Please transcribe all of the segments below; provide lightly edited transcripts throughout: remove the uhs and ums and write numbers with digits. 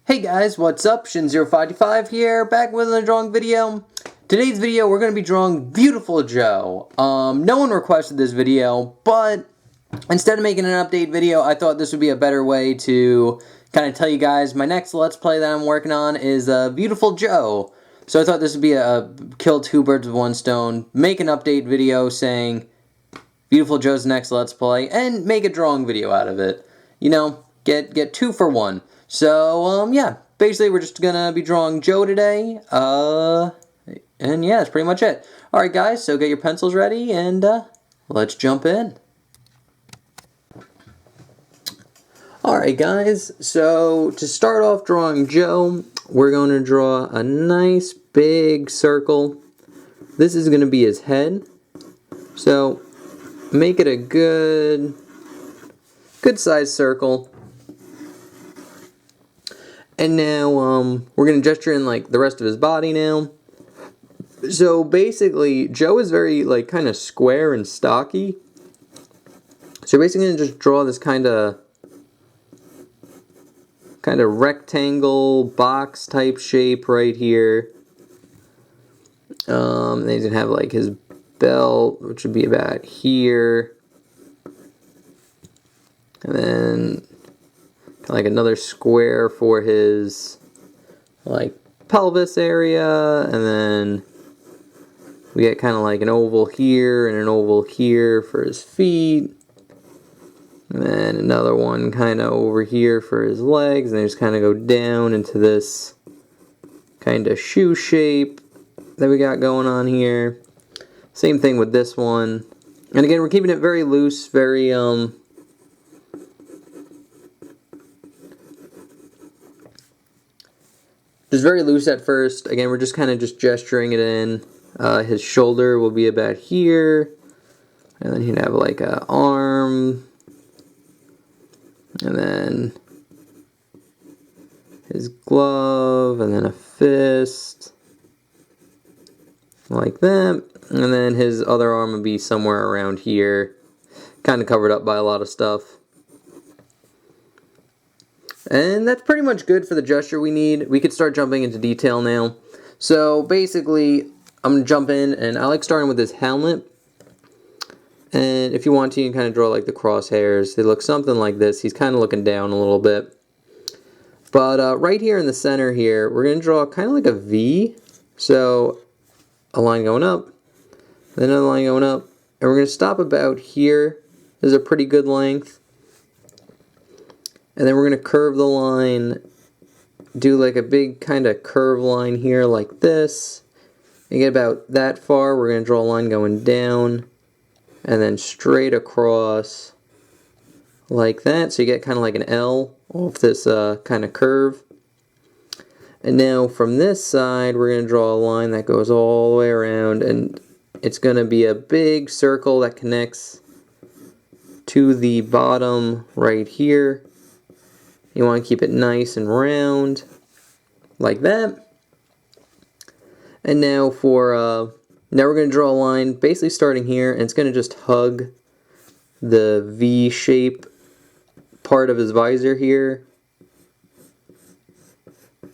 Hey guys, what's up? Shin0525 here, back with another drawing video. Today's video, we're going to be drawing Viewtiful Joe. No one requested this video, but instead of making an update video, I thought this would be a better way to kind of tell you guys my next Let's Play that I'm working on is Viewtiful Joe. So I thought this would be a kill two birds with one stone, make an update video saying Viewtiful Joe's next Let's Play, and make a drawing video out of it. You know, get 2 for 1. So, yeah, basically we're just gonna be drawing Joe today, and yeah, that's pretty much it. Alright guys, so get your pencils ready, and, let's jump in. Alright guys, so to start off drawing Joe, we're going to draw a nice big circle. This is gonna be his head, so make it a good sized circle. And now, we're going to gesture in, like, the rest of his body now. So, basically, Joe is very, like, kind of square and stocky. So, you're basically going to just draw this kind of rectangle, box type shape right here. Then he's going to have, like, his belt, which would be about here. And then like another square for his like pelvis area, and then we get kind of like an oval here and an oval here for his feet, and then another one kind of over here for his legs, and they just kind of go down into this kind of shoe shape that we got going on here. Same thing with this one, and again we're keeping it very loose, very just very loose at first. Again, we're just kind of just gesturing it in. His shoulder will be about here. And then he'd have like an arm. And then his glove. And then a fist. Like that. And then his other arm would be somewhere around here. Kind of covered up by a lot of stuff. And that's pretty much good for the gesture we need. We could start jumping into detail now. So basically, I'm going to jump in, and I like starting with this helmet. And if you want to, you can kind of draw like the crosshairs. They look something like this. He's kind of looking down a little bit. But right here in the center here, we're going to draw kind of like a V. So a line going up, then another line going up. And we're going to stop about here. This is a pretty good length. And then we're going to curve the line, do like a big kind of curve line here like this. And get about that far, we're going to draw a line going down and then straight across like that. So you get kind of like an L off this kind of curve. And now from this side, we're going to draw a line that goes all the way around, and it's going to be a big circle that connects to the bottom right here. You want to keep it nice and round, like that. And now for, now we're going to draw a line basically starting here, and it's going to just hug the V shape part of his visor here.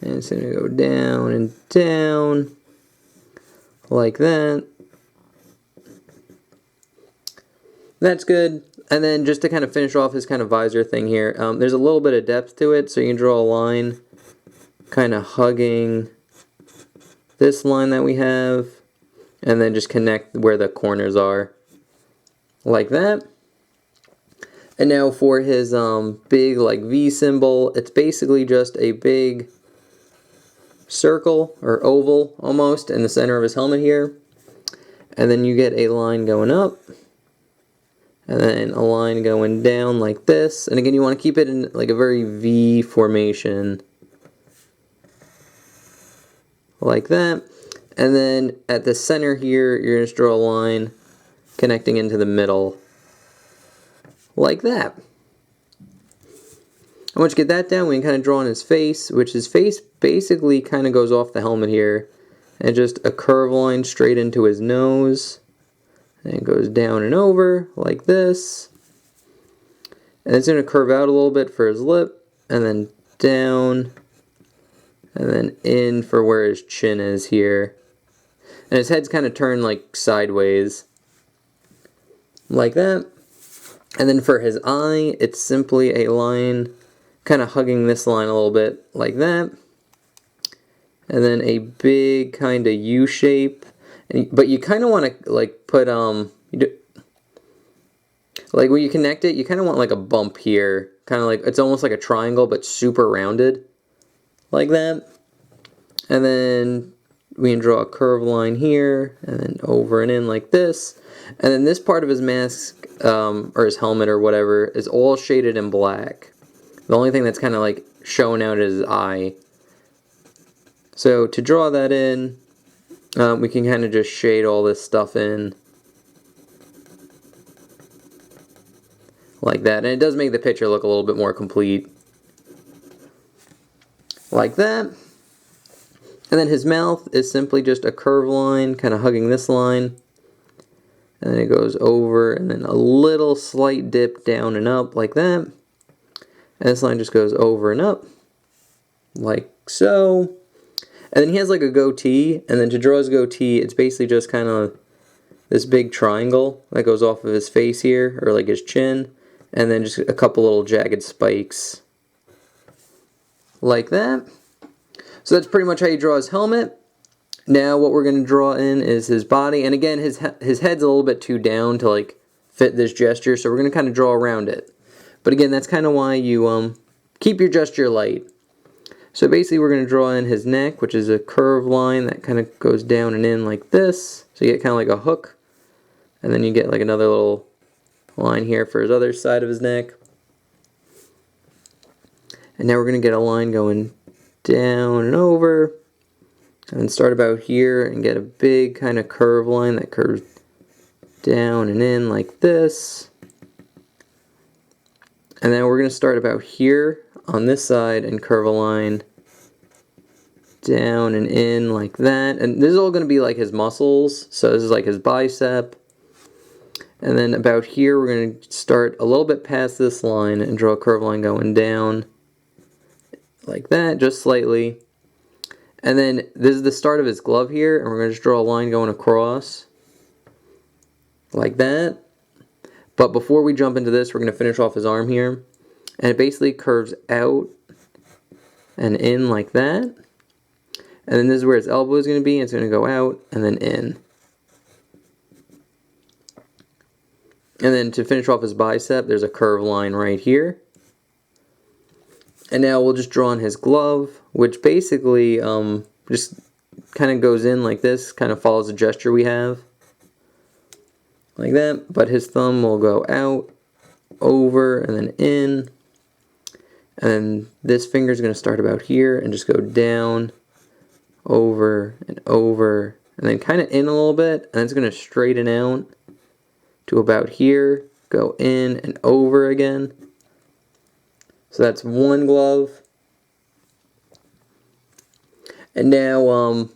And it's going to go down and down, like that. That's good. And then just to kind of finish off his kind of visor thing here, there's a little bit of depth to it, so you can draw a line kind of hugging this line that we have, and then just connect where the corners are, like that. And now for his big like V symbol, it's basically just a big circle or oval almost in the center of his helmet here. And then you get a line going up, and then a line going down like this. And again, you want to keep it in like a very V formation, like that. And then at the center here, you're going to draw a line connecting into the middle, like that. And once you get that down, we can kind of draw on his face, which his face basically kind of goes off the helmet here. And just a curve line straight into his nose. And it goes down and over, like this. And it's going to curve out a little bit for his lip, and then down and then in for where his chin is here. And his head's kind of turned like sideways, like that. And then for his eye, it's simply a line kind of hugging this line a little bit, like that. And then a big kind of U shape. But you kind of want to like put, like when you connect it, you kind of want like a bump here. Kind of like, it's almost like a triangle, but super rounded, like that. And then we can draw a curved line here, and then over and in like this. And then this part of his mask, or his helmet or whatever, is all shaded in black. The only thing that's kind of like showing out is his eye. So to draw that in, we can kind of just shade all this stuff in. Like that. And it does make the picture look a little bit more complete. Like that. And then his mouth is simply just a curved line, kind of hugging this line. And then it goes over, and then a little slight dip down and up, like that. And this line just goes over and up, like so. And then he has like a goatee, and then to draw his goatee, it's basically just kind of this big triangle that goes off of his face here, or like his chin. And then just a couple little jagged spikes, like that. So that's pretty much how you draw his helmet. Now what we're going to draw in is his body. And again, his head's a little bit too down to like fit this gesture. So we're going to kind of draw around it. But again, that's kind of why you keep your gesture light. So basically we're going to draw in his neck, which is a curved line that kind of goes down and in like this. So you get kind of like a hook. And then you get like another little line here for his other side of his neck. And now we're going to get a line going down and over. And then start about here and get a big kind of curved line that curves down and in like this. And then we're going to start about here on this side and curve a line down and in like that. And this is all going to be like his muscles. So this is like his bicep. And then about here we're going to start a little bit past this line and draw a curved line going down like that, just slightly. And then this is the start of his glove here, and we're going to just draw a line going across like that. But before we jump into this, we're going to finish off his arm here. And it basically curves out and in like that. And then this is where his elbow is going to be. It's going to go out and then in. And then to finish off his bicep, there's a curved line right here. And now we'll just draw on his glove, which basically just kind of goes in like this, kind of follows the gesture we have. Like that. But his thumb will go out, over, and then in. And then this finger is going to start about here and just go down, over, and then kind of in a little bit. And then it's going to straighten out to about here, go in and over again. So that's one glove. And now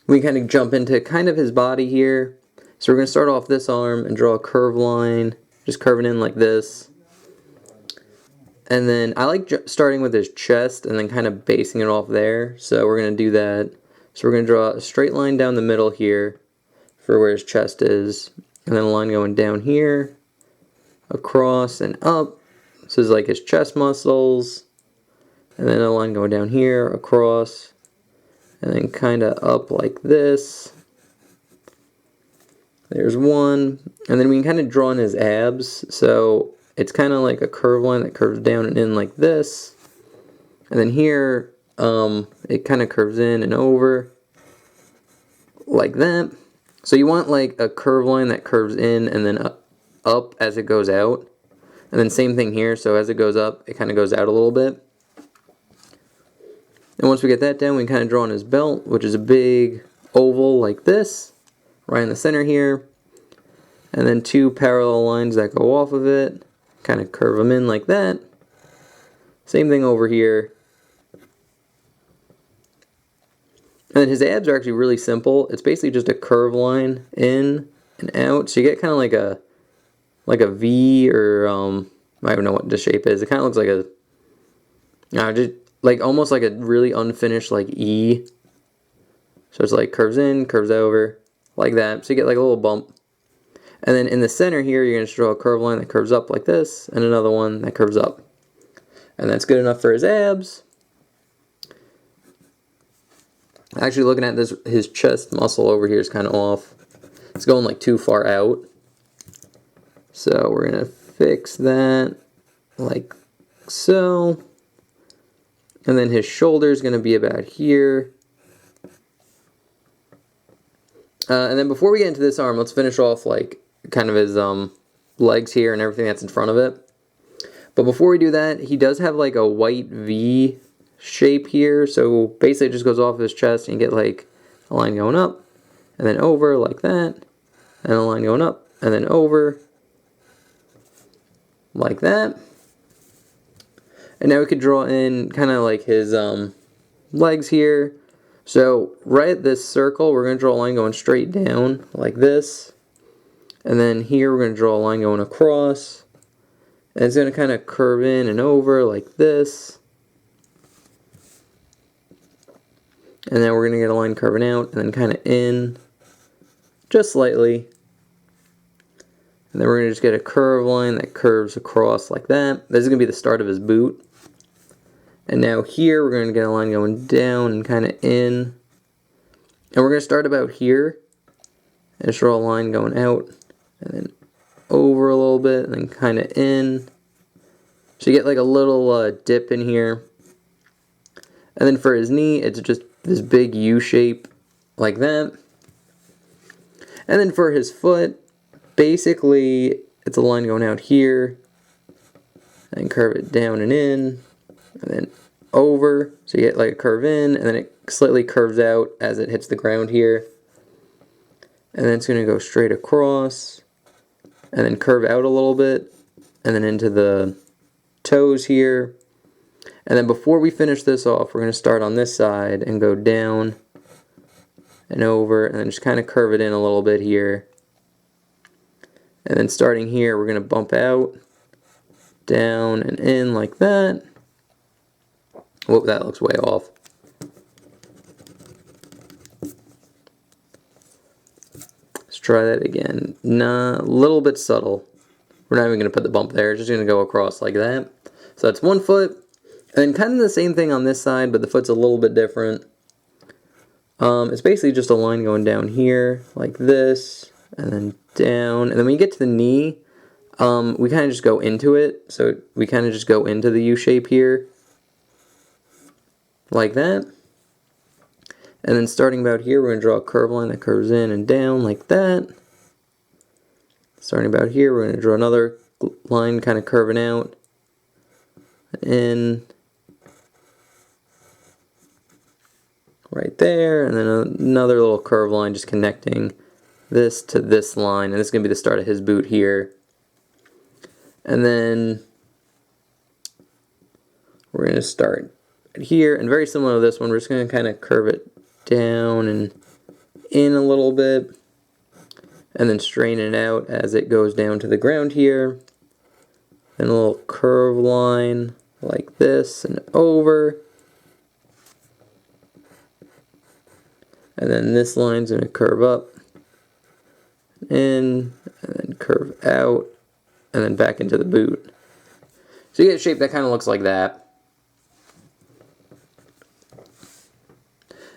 we kind of jump into kind of his body here. So we're going to start off this arm and draw a curved line, just curving in like this. And then I like starting with his chest and then kind of basing it off there. So we're going to do that. So we're going to draw a straight line down the middle here for where his chest is. And then a line going down here, across and up. So this is like his chest muscles. And then a line going down here, across. And then kind of up like this. There's one. And then we can kind of draw in his abs. So it's kind of like a curved line that curves down and in like this. And then here, it kind of curves in and over. Like that. So you want like a curved line that curves in and then up as it goes out. And then same thing here, so as it goes up, it kind of goes out a little bit. And once we get that down, we can kind of draw on his belt, which is a big oval like this, right in the center here. And then two parallel lines that go off of it, kind of curve them in like that. Same thing over here. And then his abs are actually really simple. It's basically just a curved line in and out. So you get kind of like a V, or I don't know what the shape is. It kind of looks like like almost like a really unfinished like E. So it's like curves in, curves over, like that. So you get like a little bump. And then in the center here, you're going to draw a curved line that curves up like this, and another one that curves up. And that's good enough for his abs. Actually, looking at this, his chest muscle over here is kind of off. It's going like too far out. So we're going to fix that like so. And then his shoulder is going to be about here. And then before we get into this arm, let's finish off like kind of his legs here and everything that's in front of it. But before we do that, he does have like a white V shape here. So basically it just goes off his chest and you get like a line going up and then over like that. And a line going up and then over like that. And now we could draw in kind of like his legs here. So right at this circle, we're going to draw a line going straight down like this. And then here we're going to draw a line going across. And it's going to kind of curve in and over like this. And then we're going to get a line curving out and then kind of in just slightly. And then we're going to just get a curved line that curves across like that. This is going to be the start of his boot. And now here we're going to get a line going down and kind of in. And we're going to start about here. And just draw a line going out. And then over a little bit. And then kind of in. So you get like a little dip in here. And then for his knee, it's just this big U shape like that. And then for his foot, basically it's a line going out here. And curve it down and in. And then over, so you get like a curve in, and then it slightly curves out as it hits the ground here. And then it's going to go straight across, and then curve out a little bit, and then into the toes here. And then before we finish this off, we're going to start on this side and go down and over, and then just kind of curve it in a little bit here. And then starting here, we're going to bump out, down and in like that. Whoop, that looks way off. Let's try that again. Nah, a little bit subtle. We're not even going to put the bump there. It's just going to go across like that. So that's one foot. And then kind of the same thing on this side, but the foot's a little bit different. It's basically just a line going down here, like this, and then down. And then when you get to the knee, we kind of just go into it. So we kind of just go into the U shape here. Like that. And then starting about here, we're going to draw a curved line that curves in and down like that. Starting about here, we're going to draw another line kind of curving out. In. Right there. And then another little curved line just connecting this to this line. And this is going to be the start of his boot here. And then we're going to start here, and very similar to this one, we're just going to kind of curve it down and in a little bit, and then straighten it out as it goes down to the ground here. Then a little curved line like this and over. And then this line's going to curve up, in, and then curve out, and then back into the boot. So you get a shape that kind of looks like that.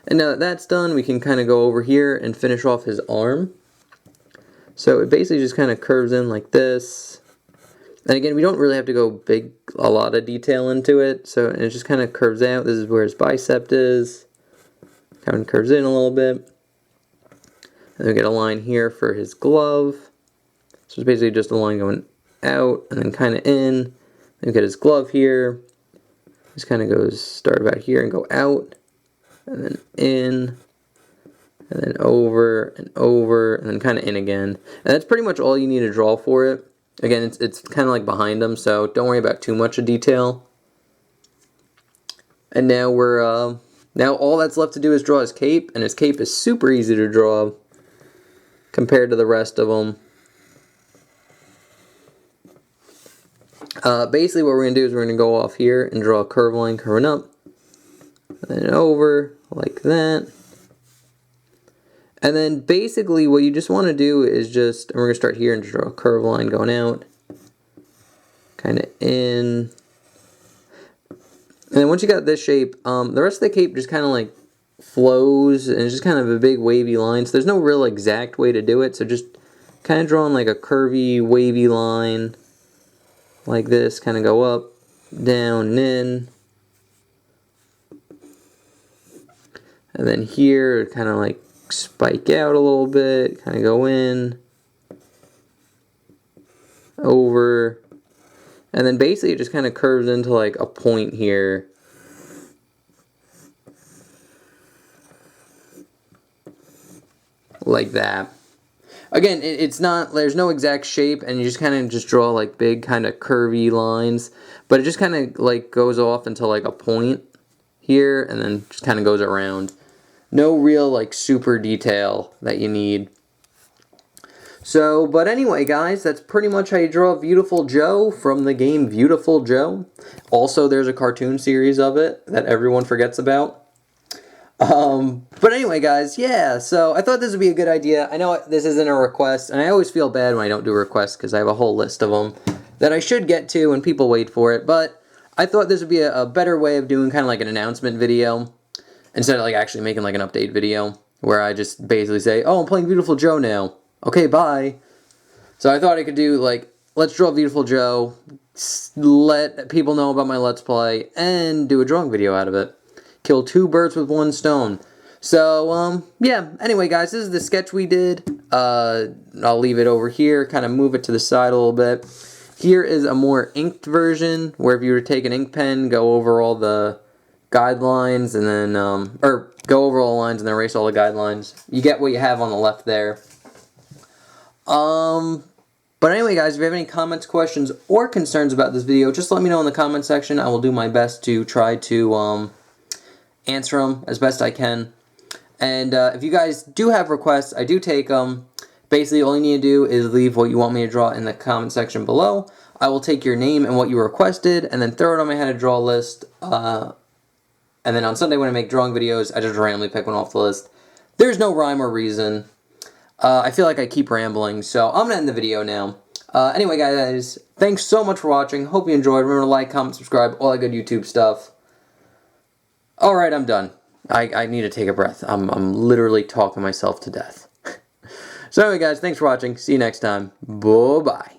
And now that that's done, we can kind of go over here and finish off his arm. So it basically just kind of curves in like this. And again, we don't really have to go a lot of detail into it. So it just kind of curves out. This is where his bicep is. Kind of curves in a little bit. And then we get a line here for his glove. So it's basically just a line going out and then kind of in. Then we get his glove here. Just kind of goes, start about here and go out. And then in, and then over, and then kind of in again. And that's pretty much all you need to draw for it. Again, it's kind of like behind him, so don't worry about too much of detail. And now now all that's left to do is draw his cape, and his cape is super easy to draw compared to the rest of them. Basically what we're going to do is we're going to go off here and draw a curved line curving up, and then over like that. And then basically what you just want to do is just, and we're going to start here and draw a curved line going out, kind of in. And then once you got this shape, the rest of the cape just kind of like flows, and it's just kind of a big wavy line. So there's no real exact way to do it. So just kind of drawing like a curvy, wavy line like this, kind of go up, down, and in. And then here, kind of like spike out a little bit, kind of go in, over, and then basically it just kind of curves into like a point here. Like that. Again, it's not, there's no exact shape, and you just kind of just draw like big kind of curvy lines, but it just kind of like goes off into like a point here, and then just kind of goes around. No real like super detail that you need. So, but anyway guys, that's pretty much how you draw Viewtiful Joe from the game Viewtiful Joe. Also, there's a cartoon series of it that everyone forgets about. But anyway guys, yeah, so I thought this would be a good idea. I know this isn't a request, and I always feel bad when I don't do requests because I have a whole list of them that I should get to and people wait for it, but I thought this would be a better way of doing kind of like an announcement video instead of like actually making like an update video where I just basically say, oh, I'm playing Viewtiful Joe now. Okay, bye. So I thought I could do like, let's draw Viewtiful Joe, let people know about my Let's Play, and do a drawing video out of it. Kill two birds with one stone. So, yeah, anyway guys, this is the sketch we did. I'll leave it over here, kind of move it to the side a little bit. Here is a more inked version, where if you were to take an ink pen, go over all the guidelines, and then, or go over all the lines and then erase all the guidelines. You get what you have on the left there. But anyway guys, if you have any comments, questions, or concerns about this video, just let me know in the comment section. I will do my best to try to, answer them as best I can. And if you guys do have requests, I do take them. Basically, all you need to do is leave what you want me to draw in the comment section below. I will take your name and what you requested, and then throw it on my how to draw list. And then on Sunday when I make drawing videos, I just randomly pick one off the list. There's no rhyme or reason. I feel like I keep rambling, so I'm going to end the video now. Anyway, guys, thanks so much for watching. Hope you enjoyed. Remember to like, comment, subscribe, all that good YouTube stuff. Alright, I'm done. I need to take a breath. I'm literally talking myself to death. So anyway guys, thanks for watching. See you next time. Bye-bye.